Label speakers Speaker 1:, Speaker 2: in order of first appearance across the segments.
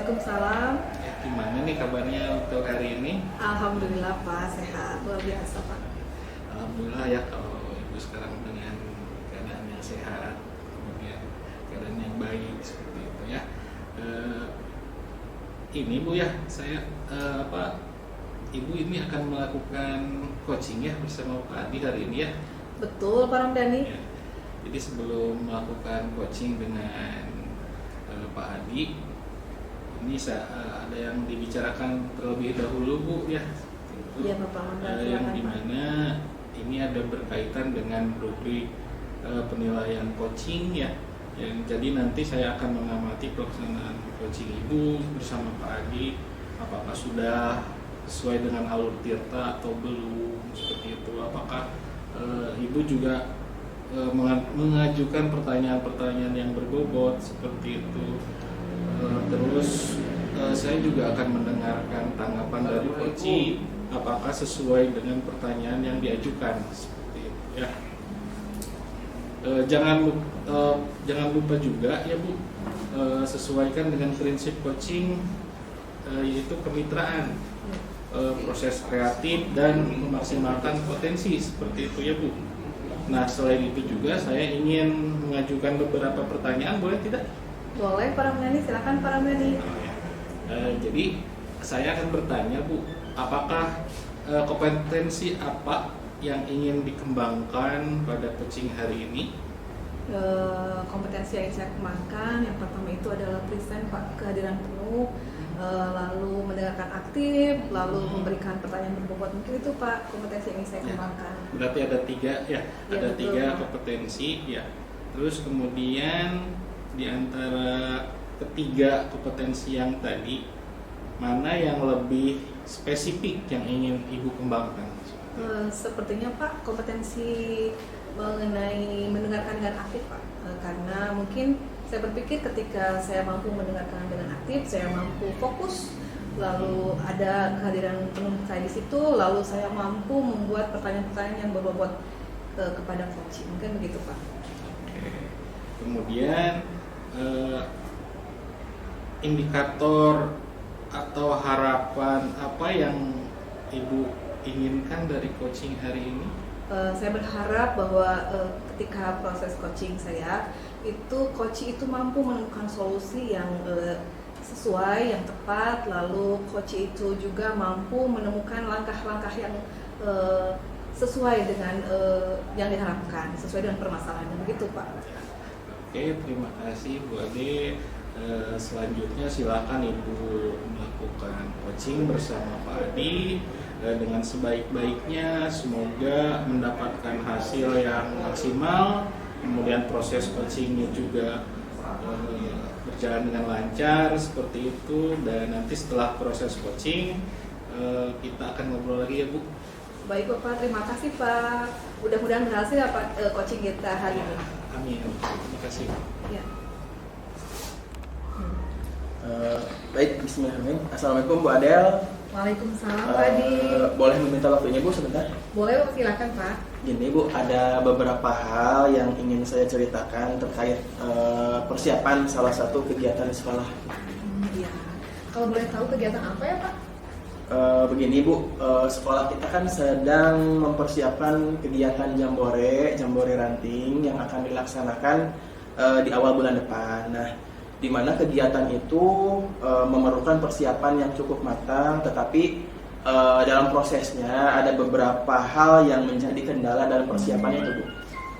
Speaker 1: Waalaikumsalam.
Speaker 2: Gimana nih kabarnya untuk hari ini?
Speaker 1: Alhamdulillah Pak, sehat. Luar biasa Pak.
Speaker 2: Alhamdulillah ya, kalau ibu sekarang dengan keadaan yang sehat, kemudian keadaan yang baik seperti itu ya. Ini Bu ya, saya Ibu ini akan melakukan coaching ya bersama Pak Adi hari ini ya.
Speaker 1: Betul Pak Ramdhani.
Speaker 2: Ya. Jadi sebelum melakukan coaching dengan Pak Adi, ini ada yang dibicarakan terlebih dahulu Bu ya.
Speaker 1: Iya Bapak Ramdhani.
Speaker 2: Yang dimana ini ada berkaitan dengan rubrik penilaian coaching ya. Jadi nanti saya akan mengamati pelaksanaan coaching Ibu bersama Pak Adi, apakah sudah sesuai dengan alur tirta atau belum, seperti itu. Apakah Ibu juga mengajukan pertanyaan-pertanyaan yang berbobot seperti itu. Terus saya juga akan mendengarkan tanggapan dari coaching, apakah sesuai dengan pertanyaan yang diajukan seperti itu ya. Jangan lupa juga ya Bu, sesuaikan dengan prinsip coaching, yaitu kemitraan, proses kreatif dan memaksimalkan potensi seperti itu ya Bu. Nah selain itu juga saya ingin mengajukan beberapa pertanyaan, boleh tidak?
Speaker 1: Boleh Pak Ramdhani, silakan Pak Ramdhani.
Speaker 2: Jadi saya akan bertanya Bu, apakah kompetensi apa yang ingin dikembangkan pada coaching hari ini?
Speaker 1: Kompetensi yang saya kembangkan yang pertama itu adalah present Pak, kehadiran penuh, lalu mendengarkan aktif, lalu memberikan pertanyaan berbobot. Mungkin itu Pak kompetensi yang ingin saya kembangkan.
Speaker 2: Berarti ada tiga ya, ada
Speaker 1: betul,
Speaker 2: tiga
Speaker 1: Pak.
Speaker 2: kompetensi ya. Terus kemudian di antara ketiga kompetensi yang tadi, mana yang lebih spesifik yang ingin Ibu kembangkan?
Speaker 1: Sepertinya Pak kompetensi mengenai mendengarkan dengan aktif Pak, karena mungkin saya berpikir ketika saya mampu mendengarkan dengan aktif, saya mampu fokus, lalu ada kehadiran penuh saya di situ, lalu saya mampu membuat pertanyaan-pertanyaan yang berbobot kepada coach. Mungkin begitu Pak.
Speaker 2: Oke. Kemudian indikator atau harapan apa yang Ibu inginkan dari coaching hari ini?
Speaker 1: Saya berharap bahwa ketika proses coaching saya itu coach itu mampu menemukan solusi yang sesuai, yang tepat, lalu coach itu juga mampu menemukan langkah-langkah yang sesuai dengan yang diharapkan, sesuai dengan permasalahan. Begitu Pak.
Speaker 2: Oke, terima kasih Bu Ade. Selanjutnya silakan Ibu melakukan coaching bersama Pak Adi dengan sebaik-baiknya. Semoga mendapatkan hasil yang maksimal. Kemudian proses coachingnya juga berjalan dengan lancar seperti itu. Dan nanti setelah proses coaching kita akan ngobrol lagi ya Bu.
Speaker 1: Baik Bapak, terima kasih Pak. Mudah-mudahan berhasil ya Pak coaching kita hari ini.
Speaker 2: Amin. Terima kasih.
Speaker 1: Ya.
Speaker 3: Baik, bismillahirrahmanirrahim. Assalamualaikum Bu Adel.
Speaker 1: Waalaikumsalam Pak Adi.
Speaker 3: Boleh meminta waktunya Bu sebentar?
Speaker 1: Boleh silakan Pak.
Speaker 3: Gini Bu, ada beberapa hal yang ingin saya ceritakan terkait persiapan salah satu kegiatan di sekolah.
Speaker 1: Iya. Kalau boleh tahu kegiatan apa ya Pak?
Speaker 3: Begini Bu, sekolah kita kan sedang mempersiapkan kegiatan jambore ranting yang akan dilaksanakan di awal bulan depan. Nah, di mana kegiatan itu memerlukan persiapan yang cukup matang, tetapi dalam prosesnya ada beberapa hal yang menjadi kendala dalam persiapan itu Bu.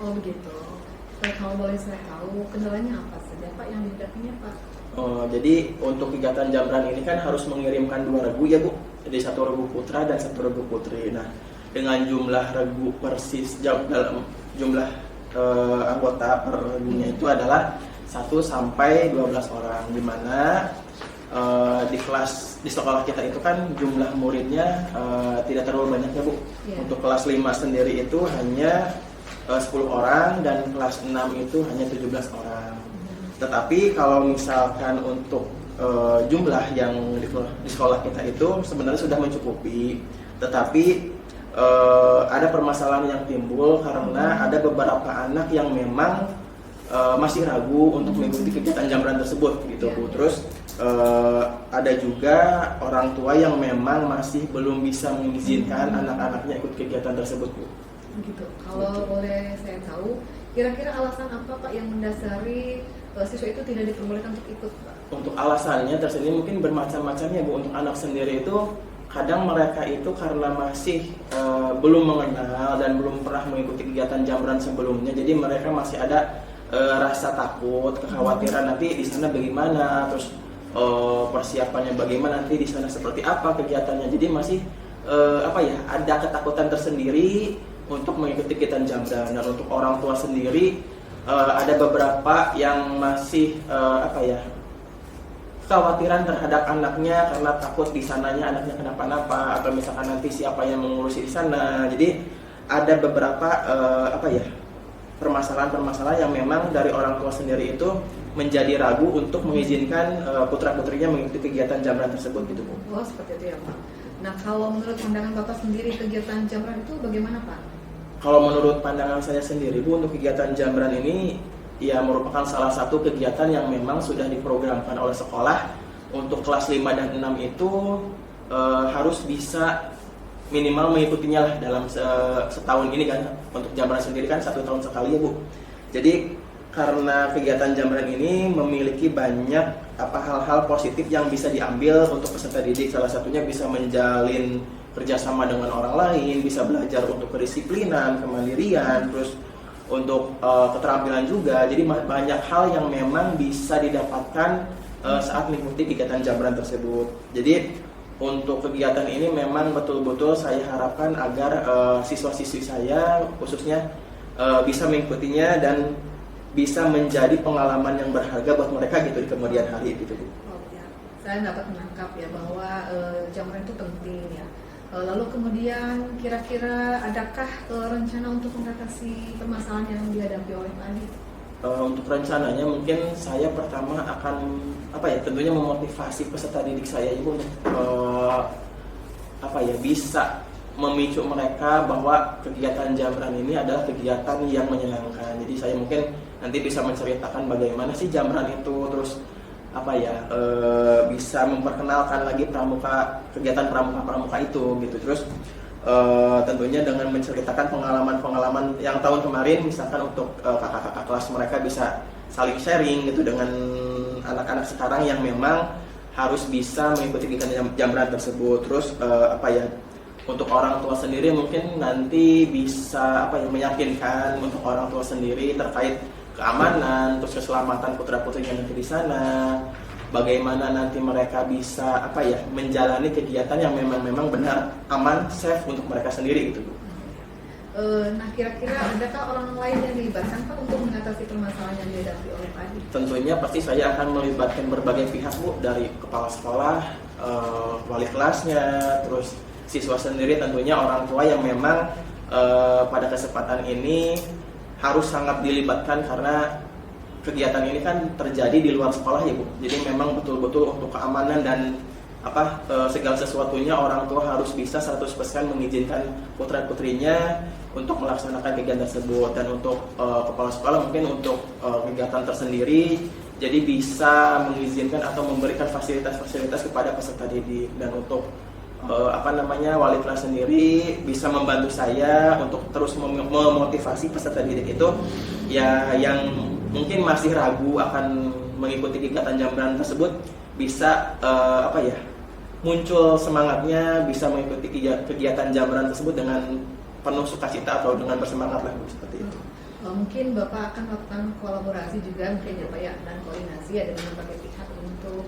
Speaker 1: Oh begitu. Kalau boleh saya tahu kendalanya apa saja Pak yang dihadapinya Pak?
Speaker 3: Jadi untuk kegiatan jambran ini kan harus mengirimkan 2 regu ya Bu. Jadi 1 regu putra dan 1 regu putri. Nah, dengan jumlah regu persis dalam jumlah anggota per regunya itu adalah 1 sampai 12 orang, di mana di sekolah kita itu kan jumlah muridnya tidak terlalu banyak ya Bu.
Speaker 1: Yeah.
Speaker 3: Untuk kelas 5 sendiri itu hanya 10 orang dan kelas 6 itu hanya 17 orang. Tetapi kalau misalkan untuk jumlah yang di sekolah kita itu sebenarnya sudah mencukupi, tetapi ada permasalahan yang timbul karena ada beberapa anak yang memang masih ragu untuk mengikuti kegiatan jambran tersebut gitu Bu. Terus ada juga orang tua yang memang masih belum bisa mengizinkan anak-anaknya ikut kegiatan tersebut, Bu.
Speaker 1: Gitu. Kalau boleh saya tahu, kira-kira alasan apa Pak yang mendasari siswa itu tidak diperbolehkan untuk ikut, Pak?
Speaker 3: Untuk alasannya tersendiri mungkin bermacam-macam ya, Bu. Untuk anak sendiri itu kadang mereka itu karena masih belum mengenal dan belum pernah mengikuti kegiatan Jamran sebelumnya, jadi mereka masih ada rasa takut, kekhawatiran nanti di sana bagaimana, terus persiapannya bagaimana, nanti di sana seperti apa kegiatannya. Jadi masih ada ketakutan tersendiri untuk mengikuti kegiatan Jamran. Dan untuk orang tua sendiri ada beberapa yang masih kekhawatiran terhadap anaknya karena takut di sananya anaknya kenapa-napa, atau misalkan nanti siapa yang mengurusi di sana. Jadi ada beberapa permasalahan-permasalahan yang memang dari orang tua sendiri itu menjadi ragu untuk mengizinkan putra-putrinya mengikuti kegiatan Jamran tersebut gitu, Bu.
Speaker 1: Oh, seperti itu ya, Pak. Nah, kalau menurut pandangan Bapak sendiri kegiatan Jamran itu bagaimana, Pak?
Speaker 3: Kalau menurut pandangan saya sendiri, Bu, untuk kegiatan Jamran ini ya merupakan salah satu kegiatan yang memang sudah diprogramkan oleh sekolah. Untuk kelas 5 dan 6 itu harus bisa minimal mengikutinya lah dalam setahun ini kan. Untuk Jamran sendiri kan 1 tahun sekali ya, Bu. Jadi karena kegiatan Jamran ini memiliki banyak hal-hal positif yang bisa diambil untuk peserta didik. Salah satunya bisa menjalin kerjasama dengan orang lain, bisa belajar untuk kedisiplinan, kemandirian, terus untuk keterampilan juga. Jadi banyak hal yang memang bisa didapatkan saat mengikuti kegiatan Jamran tersebut. Jadi untuk kegiatan ini memang betul-betul saya harapkan agar siswa-siswi saya khususnya bisa mengikutinya dan bisa menjadi pengalaman yang berharga buat mereka gitu di kemudian hari gitu.
Speaker 1: Oh ya, saya dapat menangkap ya bahwa Jamran itu penting ya. Lalu kemudian kira-kira adakah rencana untuk mengatasi permasalahan yang dihadapi oleh Pak Adi?
Speaker 3: Untuk rencananya mungkin saya pertama akan tentunya memotivasi peserta didik saya Ibu untuk bisa memicu mereka bahwa kegiatan Jamran ini adalah kegiatan yang menyenangkan. Jadi saya mungkin nanti bisa menceritakan bagaimana sih Jamran itu, terus bisa memperkenalkan lagi kegiatan pramuka itu gitu. Terus tentunya dengan menceritakan pengalaman-pengalaman yang tahun kemarin, misalkan untuk kakak-kakak kelas mereka bisa saling sharing gitu dengan anak-anak sekarang yang memang harus bisa mengikuti kegiatan Jamran tersebut. Terus untuk orang tua sendiri mungkin nanti bisa meyakinkan untuk orang tua sendiri terkait keamanan, terus keselamatan putra-putrinya nanti di sana, bagaimana nanti mereka bisa menjalani kegiatan yang memang benar aman, safe untuk mereka sendiri gitu, Bu.
Speaker 1: Nah, kira-kira adakah orang lain yang dilibatkan Pak untuk mengatasi permasalahan yang dihadapi oleh Pak Adi?
Speaker 3: Tentunya pasti saya akan melibatkan berbagai pihak, Bu, dari kepala sekolah, wali kelasnya, terus siswa sendiri, tentunya orang tua yang memang pada kesempatan ini harus sangat dilibatkan karena kegiatan ini kan terjadi di luar sekolah ya, Bu. Jadi memang betul-betul untuk keamanan dan segala sesuatunya orang tua harus bisa 100% mengizinkan putra-putrinya untuk melaksanakan kegiatan tersebut. Dan untuk kepala sekolah mungkin untuk kegiatan tersendiri jadi bisa mengizinkan atau memberikan fasilitas-fasilitas kepada peserta didik. Dan untuk wali kelas sendiri bisa membantu saya untuk terus memotivasi peserta didik itu ya yang mungkin masih ragu akan mengikuti kegiatan Jamran tersebut, bisa muncul semangatnya, bisa mengikuti kegiatan Jamran tersebut dengan penuh sukacita atau dengan bersemangat lah, seperti itu.
Speaker 1: Mungkin Bapak akan melakukan kolaborasi juga mungkin ya Pak ya, dan koordinasi ya dengan berbagai pihak untuk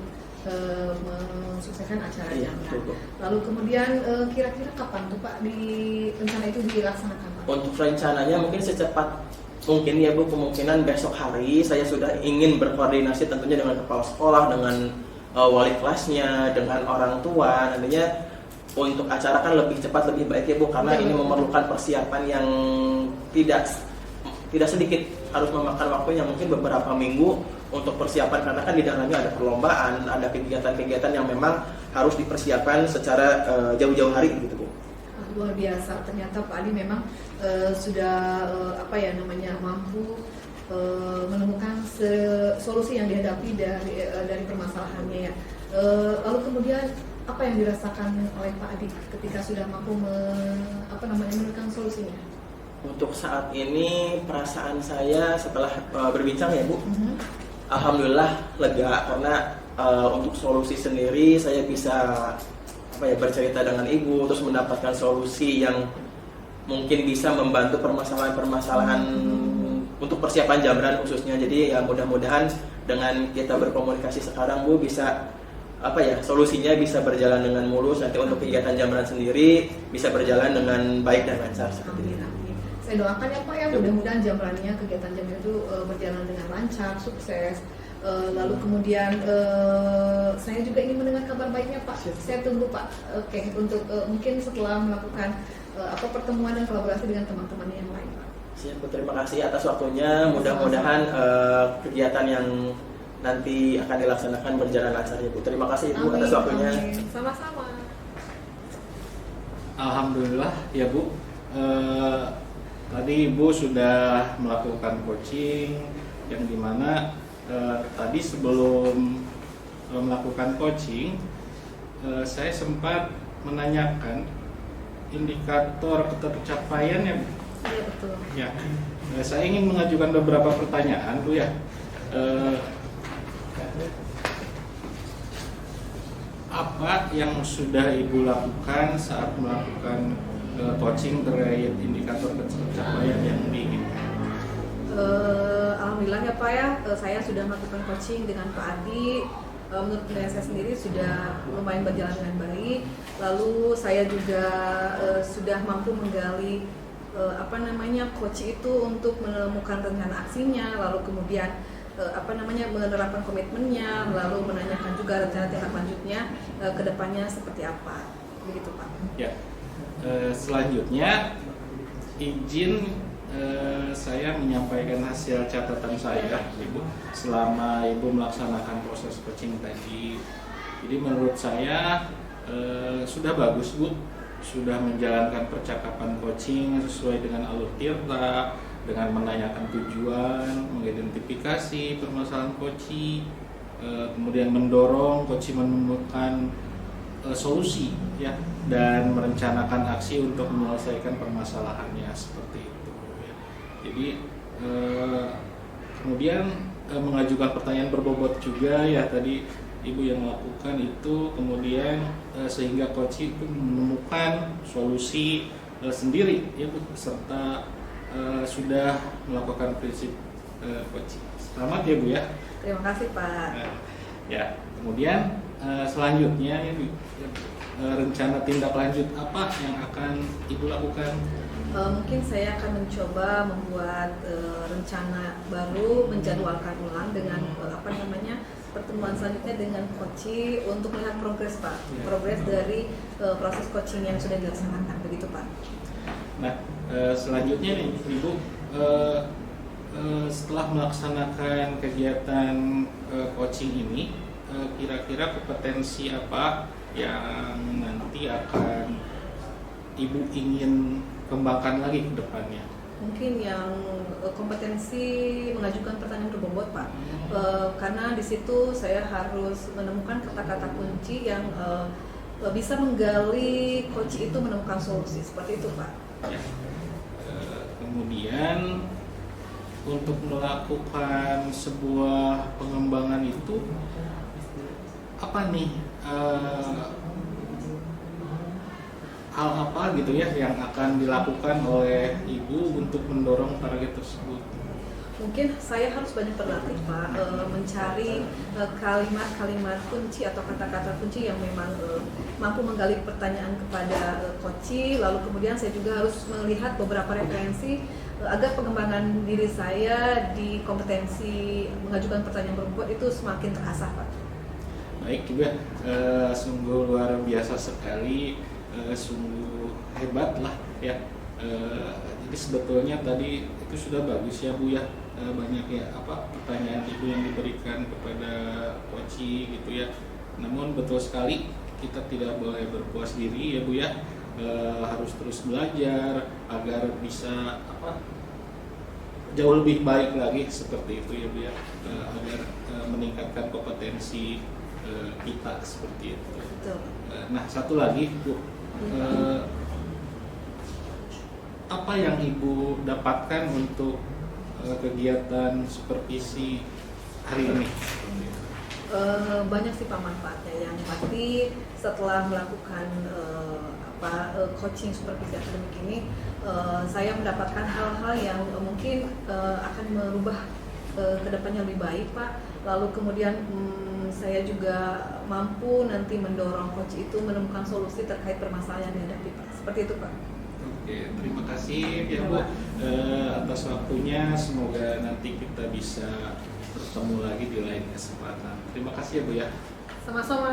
Speaker 1: mensukseskan acara Jamran. Lalu kemudian kira-kira kapan tuh Pak rencana itu dilaksanakan, Pak? Untuk
Speaker 3: rencananya mungkin secepat mungkin ya, Bu. Kemungkinan besok hari saya sudah ingin berkoordinasi tentunya dengan kepala sekolah, dengan wali kelasnya, dengan orang tua. Nantinya untuk acara kan lebih cepat lebih baik ya, Bu, karena ini memerlukan persiapan yang tidak sedikit, harus memakan waktu yang mungkin beberapa minggu untuk persiapan, karena kan di dalamnya ada perlombaan, ada kegiatan-kegiatan yang memang harus dipersiapkan secara jauh-jauh hari gitu, Bu.
Speaker 1: Luar biasa, ternyata Pak Adi memang sudah mampu menemukan solusi yang dihadapi dari permasalahannya ya. Lalu kemudian apa yang dirasakan oleh Pak Adi ketika sudah mampu menemukan solusinya?
Speaker 3: Untuk saat ini perasaan saya setelah berbincang ya Bu, alhamdulillah lega karena untuk solusi sendiri saya bisa bercerita dengan Ibu terus mendapatkan solusi yang mungkin bisa membantu permasalahan-permasalahan untuk persiapan Jambran khususnya. Jadi ya mudah-mudahan dengan kita berkomunikasi sekarang Bu bisa solusinya bisa berjalan dengan mulus, nanti untuk kegiatan Jambran sendiri bisa berjalan dengan baik dan lancar seperti itu.
Speaker 1: Saya doakan ya Pak ya, mudah-mudahan Jambrannya, kegiatan Jambran itu berjalan dengan lancar, sukses. Lalu kemudian saya juga ingin mendengar kabar baiknya Pak. Saya tunggu Pak. Oke, untuk mungkin setelah melakukan pertemuan dan kolaborasi dengan teman-teman yang lain Pak.
Speaker 3: Siap, terima kasih atas waktunya. Mudah-mudahan kegiatan yang nanti akan dilaksanakan berjalan lancar ya Bu. Terima kasih Ibu atas waktunya.
Speaker 1: Amin. Sama-sama.
Speaker 2: Alhamdulillah ya Bu. Tadi Ibu sudah melakukan coaching yang dimana tadi sebelum melakukan coaching saya sempat menanyakan indikator ketercapaian ya Bu.
Speaker 1: Iya betul.
Speaker 2: Ya, saya ingin mengajukan beberapa pertanyaan Bu ya. Apa yang sudah Ibu lakukan saat melakukan coaching terkait indikator pencapaian yang diinginkan?
Speaker 1: Alhamdulillah ya Pak ya, saya sudah melakukan coaching dengan Pak Adi. Menurut penilaian saya sendiri sudah lumayan berjalan dengan baik. Lalu saya juga sudah mampu menggali coach itu untuk menemukan rencana aksinya, lalu kemudian menerapkan komitmennya, lalu menanyakan juga rencana tindak lanjutnya ke depannya seperti apa, begitu Pak.
Speaker 2: Ya, selanjutnya izin saya menyampaikan hasil catatan saya, Ibu, selama Ibu melaksanakan proses coaching tadi. Jadi menurut saya sudah bagus Bu, sudah menjalankan percakapan coaching sesuai dengan alur tirta, dengan menanyakan tujuan, mengidentifikasi permasalahan coaching, kemudian mendorong coaching menemukan solusi ya, dan merencanakan aksi untuk menyelesaikan permasalahannya seperti itu ya. Jadi kemudian mengajukan pertanyaan berbobot juga ya tadi Ibu yang melakukan itu, kemudian sehingga coaching itu menemukan solusi sendiri ya Bu, serta sudah melakukan prinsip coaching. Selamat ya Bu ya.
Speaker 1: Terima kasih Pak.
Speaker 2: Ya, kemudian selanjutnya ya, rencana tindak lanjut apa yang akan Ibu lakukan?
Speaker 1: Mungkin saya akan mencoba membuat rencana baru, menjadwalkan ulang dengan pertemuan selanjutnya dengan coaching untuk melihat progres Pak, progres dari proses coaching yang sudah dilaksanakan, begitu Pak.
Speaker 2: Nah, selanjutnya nih Ibu, setelah melaksanakan kegiatan coaching ini, kira-kira kompetensi apa yang nanti akan Ibu ingin kembangkan lagi ke depannya?
Speaker 1: Mungkin yang kompetensi mengajukan pertanyaan berbobot Pak, karena di situ saya harus menemukan kata-kata kunci yang bisa menggali coach itu menemukan solusi, seperti itu Pak.
Speaker 2: Ya. Kemudian untuk melakukan sebuah pengembangan itu apa nih hal apa gitu ya yang akan dilakukan oleh Ibu untuk mendorong target tersebut?
Speaker 1: Mungkin saya harus banyak berlatih Pak, mencari kalimat-kalimat kunci atau kata-kata kunci yang memang mampu menggali pertanyaan kepada coach. Lalu kemudian saya juga harus melihat beberapa referensi agar pengembangan diri saya di kompetensi mengajukan pertanyaan berbobot itu semakin terasah Pak.
Speaker 2: Baik juga, sungguh luar biasa sekali, sungguh hebat lah ya. Jadi sebetulnya tadi itu sudah bagus ya Bu ya, banyak ya pertanyaan Ibu yang diberikan kepada coach gitu ya. Namun betul sekali kita tidak boleh berpuas diri ya Bu ya, harus terus belajar agar bisa jauh lebih baik lagi seperti itu ya Bu ya, agar meningkatkan kompetensi kita seperti itu.
Speaker 1: Betul.
Speaker 2: Nah, satu lagi Bu, apa yang Ibu dapatkan untuk kegiatan supervisi hari ini?
Speaker 1: Banyak sih Pak manfaatnya. Yang pasti setelah melakukan coaching supervisi akademik ini, saya mendapatkan hal-hal yang mungkin akan merubah kedepannya lebih baik Pak. Lalu kemudian saya juga mampu nanti mendorong coach itu menemukan solusi terkait permasalahan yang dihadapi Pak. Seperti itu Pak.
Speaker 2: Oke, terima kasih ya Bu atas waktunya. Semoga nanti kita bisa bertemu lagi di lain kesempatan. Terima kasih ya Bu ya.
Speaker 1: Sama-sama.